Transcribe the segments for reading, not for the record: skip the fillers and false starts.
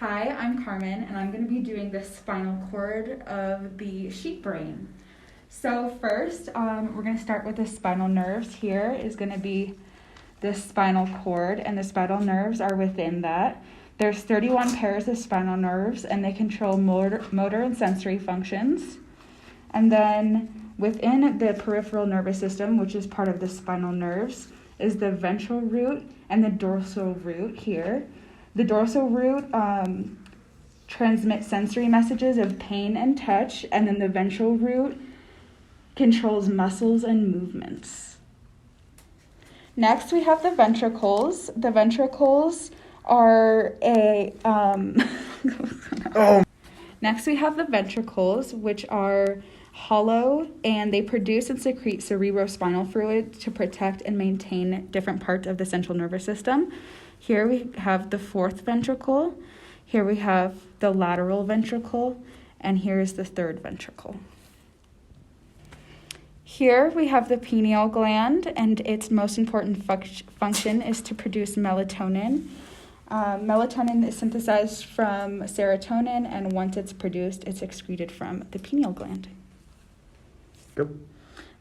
Hi, I'm Carmen, and I'm going to be doing the spinal cord of the sheep brain. So first, we're going to start with the spinal nerves. Here is going to be the spinal cord, and the spinal nerves are within that. There's 31 pairs of spinal nerves, and they control motor and sensory functions. And then within the peripheral nervous system, which is part of the spinal nerves, is the ventral root and the dorsal root here. The dorsal root transmits sensory messages of pain and touch, and then the ventral root controls muscles and movements. Next, we have the ventricles. The ventricles are Next, we have the ventricles, which are hollow, and they produce and secrete cerebrospinal fluid to protect and maintain different parts of the central nervous system. Here we have the fourth ventricle, here we have the lateral ventricle, and here is the third ventricle. Here we have the pineal gland, and its most important function is to produce melatonin. Melatonin is synthesized from serotonin, and once it's produced, it's excreted from the pineal gland. Yep.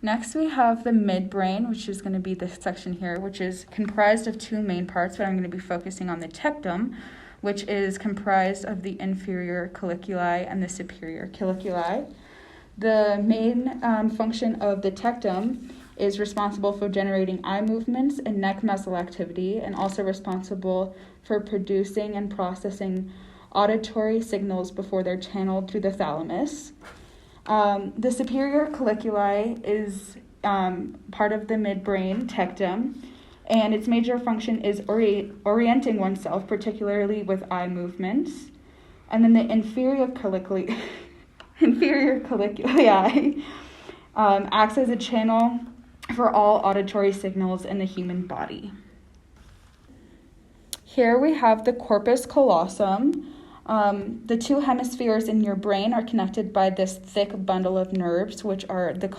Next, we have the midbrain, which is going to be this section here, which is comprised of two main parts, but I'm going to be focusing on the tectum, which is comprised of the inferior colliculi and the superior colliculi. The main function of the tectum is responsible for generating eye movements and neck muscle activity, and also responsible for producing and processing auditory signals before they're channeled through the thalamus. The superior colliculi is part of the midbrain tectum, and its major function is orienting oneself, particularly with eye movements. And then the inferior colliculi acts as a channel for all auditory signals in the human body. Here we have the corpus callosum. The two hemispheres in your brain are connected by this thick bundle of nerves, which are the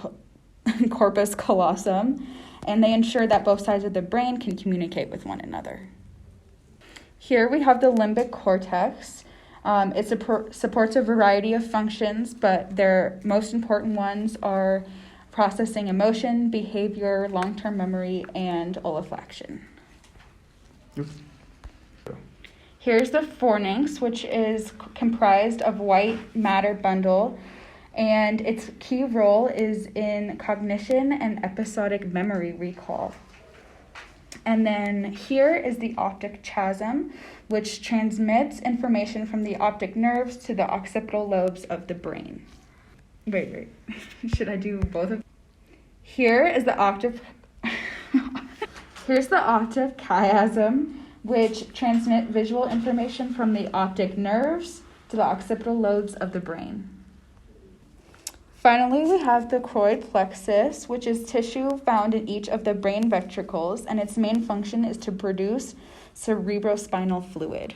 corpus callosum, and they ensure that both sides of the brain can communicate with one another. Here we have the limbic cortex. It supports a variety of functions, but their most important ones are processing emotion, behavior, long-term memory, and olfaction. Yep. Here's the fornix, which is comprised of white matter bundle, and its key role is in cognition and episodic memory recall. And then here is the optic chiasm, which transmits information from the optic nerves to the occipital lobes of the brain. Wait. Should I do both of them? Here's the octave chiasm, which transmit visual information from the optic nerves to the occipital lobes of the brain. Finally, we have the choroid plexus, which is tissue found in each of the brain ventricles, and its main function is to produce cerebrospinal fluid.